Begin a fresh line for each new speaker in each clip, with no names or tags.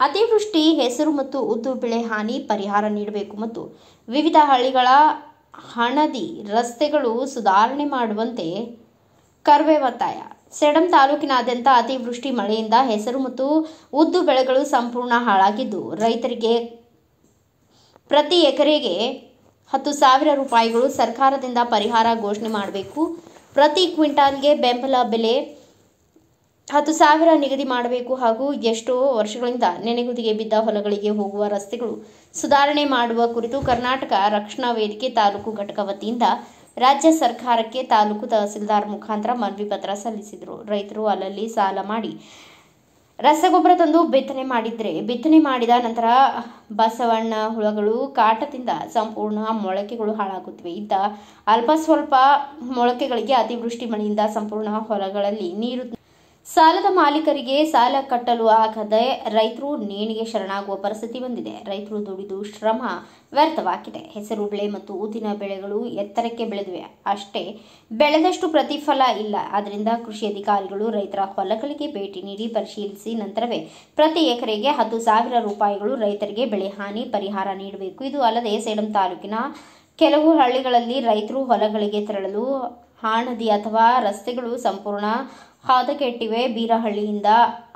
ಅತಿವೃಷ್ಟಿ, ಹೆಸರು ಮತ್ತು ಉದ್ದು ಬೆಳೆ ಹಾನಿ ಪರಿಹಾರ ನೀಡಬೇಕು ಮತ್ತು ವಿವಿಧ ಹಳ್ಳಿಗಳ ಹಣದಿ ರಸ್ತೆಗಳು ಸುಧಾರಣೆ ಮಾಡುವಂತೆ ಕರ್ವೆ ಒತ್ತಾಯ. ಸೇಡಂ ತಾಲೂಕಿನಾದ್ಯಂತ ಅತಿವೃಷ್ಟಿ ಮಳೆಯಿಂದ ಹೆಸರು ಮತ್ತು ಉದ್ದು ಬೆಳೆಗಳು ಸಂಪೂರ್ಣ ಹಾಳಾಗಿದ್ದು, ರೈತರಿಗೆ ಪ್ರತಿ ಎಕರೆಗೆ 10,000 ರೂಪಾಯಿಗಳು ಸರ್ಕಾರದಿಂದ ಪರಿಹಾರ ಘೋಷಣೆ ಮಾಡಬೇಕು. ಪ್ರತಿ ಕ್ವಿಂಟಾಲ್ಗೆ ಬೆಂಬಲ ಬೆಲೆ 10,000 ನಿಗದಿ ಮಾಡಬೇಕು ಹಾಗೂ ಎಷ್ಟೋ ವರ್ಷಗಳಿಂದ ನೆನೆಗುದಿಗೆ ಬಿದ್ದ ಹೊಲಗಳಿಗೆ ಹೋಗುವ ರಸ್ತೆಗಳು ಸುಧಾರಣೆ ಮಾಡುವ ಕುರಿತು ಕರ್ನಾಟಕ ರಕ್ಷಣಾ ವೇದಿಕೆ ತಾಲೂಕು ಘಟಕ ವತಿಯಿಂದ ರಾಜ್ಯ ಸರ್ಕಾರಕ್ಕೆ ತಾಲೂಕು ತಹಸೀಲ್ದಾರ್ ಮುಖಾಂತರ ಮನವಿ ಪತ್ರ ಸಲ್ಲಿಸಿದರು. ರೈತರು ಅಲ್ಲಲ್ಲಿ ಸಾಲ ಮಾಡಿ ರಸಗೊಬ್ಬರ ತಂದು ಬಿತ್ತನೆ ಮಾಡಿದ ನಂತರ ಬಸವಣ್ಣ ಹುಳಗಳು ಕಾಟದಿಂದ ಸಂಪೂರ್ಣ ಮೊಳಕೆಗಳು ಹಾಳಾಗುತ್ತಿವೆ. ಇದ್ದ ಅಲ್ಪ ಸ್ವಲ್ಪ ಮೊಳಕೆಗಳಿಗೆ ಅತಿವೃಷ್ಟಿ ಮಳೆಯಿಂದ ಸಂಪೂರ್ಣ ಹೊಲಗಳಲ್ಲಿ ನೀರು ಸಾಲದ ಮಾಲೀಕರಿಗೆ ಸಾಲ ಕಟ್ಟಲು ಆಗದೆ ರೈತರು ನೇಣಿಗೆ ಶರಣಾಗುವ ಪರಿಸ್ಥಿತಿ ಬಂದಿದೆ. ರೈತರು ದುಡಿದು ಶ್ರಮ ವ್ಯರ್ಥವಾಗಿದೆ. ಹೆಸರು ಬೆಳೆ ಮತ್ತು ಉದ್ದಿನ ಬೆಳೆಗಳು ಎತ್ತರಕ್ಕೆ ಬೆಳೆದಿವೆ, ಅಷ್ಟೇ ಬೆಳೆದಷ್ಟು ಪ್ರತಿಫಲ ಇಲ್ಲ. ಆದ್ದರಿಂದ ಕೃಷಿ ಅಧಿಕಾರಿಗಳು ರೈತರ ಹೊಲಗಳಿಗೆ ಭೇಟಿ ನೀಡಿ ಪರಿಶೀಲಿಸಿ ನಂತರವೇ ಪ್ರತಿ ಎಕರೆಗೆ 10,000 ರೂಪಾಯಿಗಳು ರೈತರಿಗೆ ಬೆಳೆ ಹಾನಿ ಪರಿಹಾರ ನೀಡಬೇಕು. ಇದು ಅಲ್ಲದೆ ಸೇಡಂ ತಾಲೂಕಿನ ಕೆಲವು ಹಳ್ಳಿಗಳಲ್ಲಿ ರೈತರು ಹೊಲಗಳಿಗೆ ತೆರಳಲು ಹಾಣದಿ ಅಥವಾ ರಸ್ತೆಗಳು ಸಂಪೂರ್ಣ ಹದಗೆಟ್ಟಿವೆ. ಬೀರಹಳ್ಳಿಯಿಂದ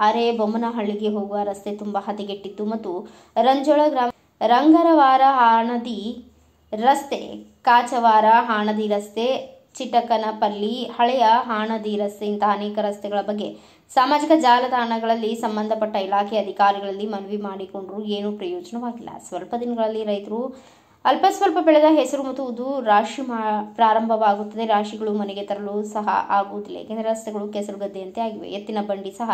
ಅರೆಬೊಮ್ಮನಹಳ್ಳಿಗೆ ಹೋಗುವ ರಸ್ತೆ ತುಂಬಾ ಹದಗೆಟ್ಟಿತ್ತು ಮತ್ತು ರಂಜೋಳ ಗ್ರಾಮ ರಂಗರವಾರ ಹಾಣದಿ ರಸ್ತೆ, ಕಾಚವಾರ ಹಾಣದಿ ರಸ್ತೆ, ಚಿಟಕನಪಲ್ಲಿ ಹಳೆಯ ಹಾಣದಿ ರಸ್ತೆ ಇಂತಹ ಅನೇಕ ರಸ್ತೆಗಳ ಬಗ್ಗೆ ಸಾಮಾಜಿಕ ಜಾಲತಾಣಗಳಲ್ಲಿ ಸಂಬಂಧಪಟ್ಟ ಇಲಾಖೆ ಅಧಿಕಾರಿಗಳಲ್ಲಿ ಮನವಿ ಮಾಡಿಕೊಂಡರೂ ಏನೂ ಪ್ರಯೋಜನವಾಗಿಲ್ಲ. ಸ್ವಲ್ಪ ದಿನಗಳಲ್ಲಿ ರೈತರು ಅಲ್ಪ ಸ್ವಲ್ಪ ಬೆಳೆದ ಹೆಸರು ಮತ್ತು ಉದ್ದು ರಾಶಿ ಪ್ರಾರಂಭವಾಗುತ್ತದೆ. ರಾಶಿಗಳು ಮನೆಗೆ ತರಲು ಸಹ ಆಗುವುದಿಲ್ಲ, ಏಕೆಂದರೆ ರಸ್ತೆಗಳು ಕೆಸರುಗದ್ದೆಯಂತೆ ಆಗಿವೆ. ಎತ್ತಿನ ಬಂಡಿ ಸಹ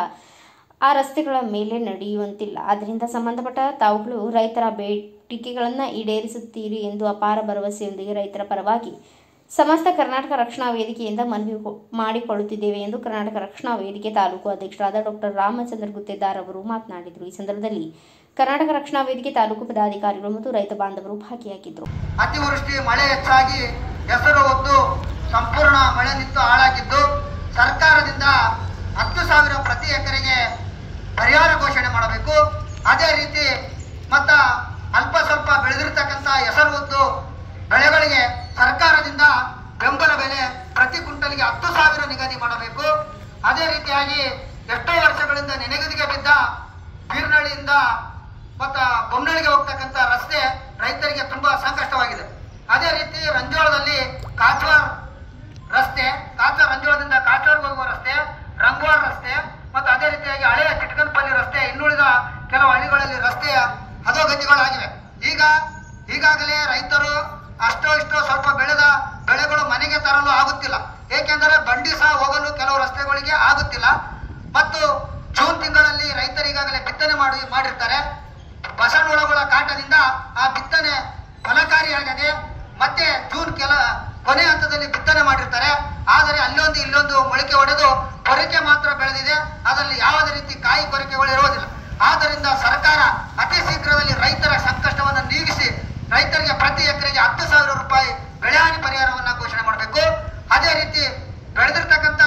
ಆ ರಸ್ತೆಗಳ ಮೇಲೆ ನಡೆಯುವಂತಿಲ್ಲ. ಆದ್ದರಿಂದ ಸಂಬಂಧಪಟ್ಟ ತಾವುಗಳು ರೈತರ ಬೇಡಿಕೆಗಳನ್ನು ಈಡೇರಿಸುತ್ತೀರಿ ಎಂದು ಅಪಾರ ಭರವಸೆಯೊಂದಿಗೆ ರೈತರ ಪರವಾಗಿ ಸಮಸ್ತ ಕರ್ನಾಟಕ ರಕ್ಷಣಾ ವೇದಿಕೆಯಿಂದ ಮನವಿ ಮಾಡಿಕೊಳ್ಳುತ್ತಿದ್ದೇವೆ ಎಂದು ಕರ್ನಾಟಕ ರಕ್ಷಣಾ ವೇದಿಕೆ ತಾಲೂಕು ಅಧ್ಯಕ್ಷರಾದ ಡಾಕ್ಟರ್ ರಾಮಚಂದ್ರ ಗುತ್ತೇದಾರ್ ಅವರು ಮಾತನಾಡಿದರು. ಈ ಸಂದರ್ಭದಲ್ಲಿ ಕರ್ನಾಟಕ ರಕ್ಷಣಾ ವೇದಿಕೆ ತಾಲೂಕು ಪದಾಧಿಕಾರಿಗಳು ಮತ್ತು ರೈತ ಬಾಂಧವರು ಭಾಗಿಯಾಗಿದ್ದರು.
ಅತಿವೃಷ್ಟಿ ಮಳೆ ಹೆಚ್ಚಾಗಿ ಹೆಸರು ಉದ್ದು ಸಂಪೂರ್ಣ ಮಳೆ ನಿಂತು ಹಾಳಾಗಿದ್ದು, ಸರ್ಕಾರದಿಂದ 10,000 ಪ್ರತಿ ಎಕರೆಗೆ ಪರಿಹಾರ ಘೋಷಣೆ ಮಾಡಬೇಕು. ಅದೇ ರೀತಿ ಮತ್ತ ಅಲ್ಪ ಸ್ವಲ್ಪ ಬೆಳೆದಿರ್ತಕ್ಕಂಥ ಹೆಸರು ಉದ್ದು ಬೆಳೆಗಳಿಗೆ ಸರ್ಕಾರದಿಂದ ಬೆಂಬಲ ಬೆಲೆ ಪ್ರತಿ ಕ್ವಿಂಟಲ್ಗೆ 10,000 ನಿಗದಿ ಮಾಡಬೇಕು. ಅದೇ ರೀತಿಯಾಗಿ ಎಷ್ಟೋ ವರ್ಷಗಳಿಂದ ನೆನೆಗುದಿಗೆ ಬಿದ್ದ ಬೀರ್ನಳ್ಳಿಯಿಂದ ಮತ್ತು ಬೊಮ್ಮನಹಳ್ಳಿಗೆ ಹೋಗ್ತಕ್ಕಂಥ ರಸ್ತೆ ರೈತರಿಗೆ ತುಂಬಾ ಸಂಕಷ್ಟವಾಗಿದೆ. ಅದೇ ರೀತಿ ರಂಜೋಳದಲ್ಲಿ ಕಾಚವಾರ ರಸ್ತೆ, ರಂಜೋಳದಿಂದ ಕಾಚವಾರ್ಗೆ ಹೋಗುವ ರಸ್ತೆ, ರಂಗವಾರ ರಸ್ತೆ ಮತ್ತು ಅದೇ ರೀತಿಯಾಗಿ ಹಳೆಯ ಚಿಟಕನಪಲ್ಲಿ ರಸ್ತೆ, ಇನ್ನುಳಿದ ಕೆಲವು ಹಳ್ಳಿಗಳಲ್ಲಿ ರಸ್ತೆಯ ಅಧೋಗತಿಗಳಾಗಿವೆ. ಈಗಾಗಲೇ ರೈತರು ಅಷ್ಟೋ ಇಷ್ಟೋ ಸ್ವಲ್ಪ ಬೆಳೆದ ಬೆಳೆಗಳು ಮನೆಗೆ ತರಲು ಆಗುತ್ತಿಲ್ಲ, ಏಕೆಂದರೆ ಬಂಡಿ ಸಹ ಹೋಗಲು ಕೆಲವು ರಸ್ತೆಗಳಿಗೆ ಆಗುತ್ತಿಲ್ಲ. ಮತ್ತು ಜೂನ್ ತಿಂಗಳಲ್ಲಿ ರೈತರು ಈಗಾಗಲೇ ಬಿತ್ತನೆ ಮಾಡಿರ್ತಾರೆ. ಬಸವಣ್ಣಗಳ ಕಾಟದಿಂದ ಆ ಬಿತ್ತನೆ ಫಲಕಾರಿಯಾಗಿದೆ. ಮತ್ತೆ ಜೂನ್ ಕೊನೆ ಹಂತದಲ್ಲಿ ಬಿತ್ತನೆ ಮಾಡಿರ್ತಾರೆ. ಆದರೆ ಅಲ್ಲೊಂದು ಇಲ್ಲೊಂದು ಮೊಳಕೆ ಹೊಡೆದು ಕೊರಕೆ ಮಾತ್ರ ಬೆಳೆದಿದೆ, ಅದರಲ್ಲಿ ಯಾವುದೇ ರೀತಿ ಕಾಯಿ ಕೊರಕೆಗಳು ಇರುವುದಿಲ್ಲ. ಆದ್ದರಿಂದ ಸರ್ಕಾರ ಅತಿ ಶೀಘ್ರದಲ್ಲಿ ರೈತರ ಸಂಕಷ್ಟವನ್ನು ನೀಗಿಸಿ ರೈತರಿಗೆ ಪ್ರತಿ ಎಕರೆಗೆ 10,000 ರೂಪಾಯಿ ಬೆಳೆ ಹಾನಿ ಪರಿಹಾರವನ್ನು ಘೋಷಣೆ ಮಾಡಬೇಕು. ಅದೇ ರೀತಿ ಬೆಳೆದಿರ್ತಕ್ಕಂಥ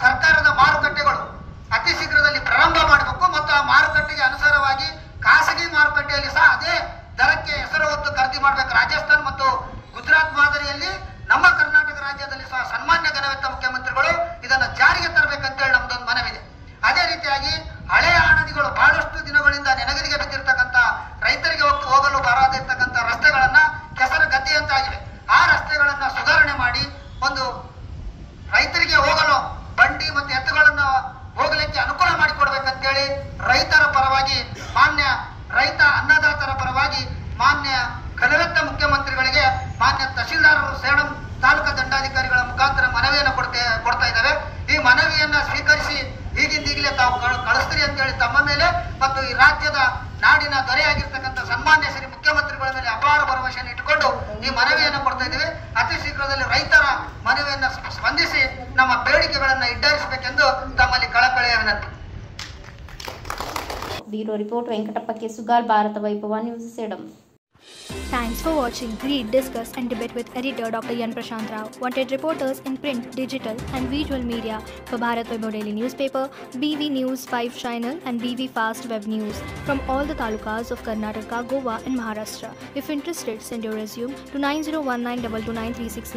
ಸರ್ಕಾರದ ಮಾರುಕಟ್ಟೆಗಳು ಅತಿ ಶೀಘ್ರದಲ್ಲಿ ಪ್ರಾರಂಭ ಮಾಡಬೇಕು ಮತ್ತು ಆ ಮಾರುಕಟ್ಟೆಗೆ ಅನುಸಾರವಾಗಿ ಖಾಸಗಿ ಮಾರುಕಟ್ಟೆಯಲ್ಲಿ ಸಹ ಅದೇ ದರಕ್ಕೆ ಹೆಸರು ಹೊತ್ತು ಖರೀದಿ ಮಾಡಬೇಕು. ರಾಜಸ್ಥಾನ್ ಮತ್ತು ಗುಜರಾತ್ ಮಾದರಿಯಲ್ಲಿ ನಮ್ಮ ಕರ್ನಾಟಕ ರಾಜ್ಯದಲ್ಲಿ ಸಹ ಸನ್ಮಾನ್ಯ ಘನವೆತ್ತ ಮುಖ್ಯಮಂತ್ರಿಗಳು ಇದನ್ನು ಜಾರಿಗೆ ತರಬೇಕಂತೇಳಿ ನಮ್ದೊಂದು ಮನವಿದೆ. ಅದೇ ರೀತಿಯಾಗಿ ಹಳೆಯ ಹಣದಿಗಳು ಬಹಳಷ್ಟು ದಿನಗಳಿಂದ ನೆನಗದಿಗೆ ಬಿದ್ದಿರ್ತಕ್ಕಂಥ ರೈತರಿಗೆ ಹೋಗಲು ಬರದಿರ್ತಕ್ಕಂಥ ರಸ್ತೆಗಳನ್ನ ಕೆಸರು ಗದ್ದೆಯಂತಾಗಿವೆ. ಆ ರಸ್ತೆಗಳನ್ನ ಸುಧಾರಣೆ ಮಾಡಿ ಒಂದು ರೈತರಿಗೆ ಹೋಗಲು ಬಂಡಿ ಮತ್ತು ಎತ್ತುಗಳನ್ನು ಹೋಗಲಿಕ್ಕೆ ಅನುಕೂಲ ಮಾಡಿಕೊಡ್ಬೇಕಂತೇಳಿ ರೈತರ ಪರವಾಗಿ ಮಾನ್ಯ ರೈತ ಅನ್ನದಾತರ ಪರವಾಗಿ ಮಾನ್ಯ ಘನವೆತ್ತ ಮುಖ್ಯಮಂತ್ರಿಗಳಿಗೆ ಮಾನ್ಯ ತಹಶೀಲ್ದಾರರು ಸೇಡಂ ತಾಲೂಕಾ ದಂಡಾಧಿಕಾರಿಗಳ ಮುಖಾಂತರ ಮನವಿಯನ್ನು ಕೊಡ್ತಾ ಇದ್ದೇವೆ. ಈ ಮನವಿಯನ್ನ ಸ್ವೀಕರಿಸಿ ಈಗಿಂದೀಗಲೇ ತಾವು ಕಳಿಸ್ತೀರಿ ಅಂತೇಳಿ ತಮ್ಮ ಮೇಲೆ ಮತ್ತು ಈ ರಾಜ್ಯದ ನಾಡಿನ ದೊರೆಯಾಗಿರ್ತಕ್ಕಂಥ ಸನ್ಮಾನ್ಯ ಶ್ರೀ ಮುಖ್ಯಮಂತ್ರಿಗಳ ಮೇಲೆ ಅಪಾರ ಭರವಸೆಯನ್ನು ಇಟ್ಟುಕೊಂಡು ಈ ಮನವಿಯನ್ನು ಕೊಡ್ತಾ ಇದ್ದೇವೆ. ಅತಿ ಶೀಘ್ರದಲ್ಲಿ ರೈತರ ಮನವಿಯನ್ನು ಸ್ಪಂದಿಸಿ ನಮ್ಮ ಬೇಡಿಕೆಗಳನ್ನು ಈಡೇರಿಸಬೇಕೆಂದು ತಮ್ಮಲ್ಲಿ ಕಳಕಳಿಯ ವಿನಂತಿ.
Bureau report Venkatappa K Sugal, Bharata Vaibhava news, Sedam.
Thanks for watching Read, Discuss and Debate with editor Dr. Yan Prashant Rao. Wanted reporters in print, digital and visual media for Bharat Vaibhav Daily Newspaper, BV News 5 Channel and BV Fast Web News from all the talukas of Karnataka, Goa and Maharashtra. If interested, send your resume to 9019229369.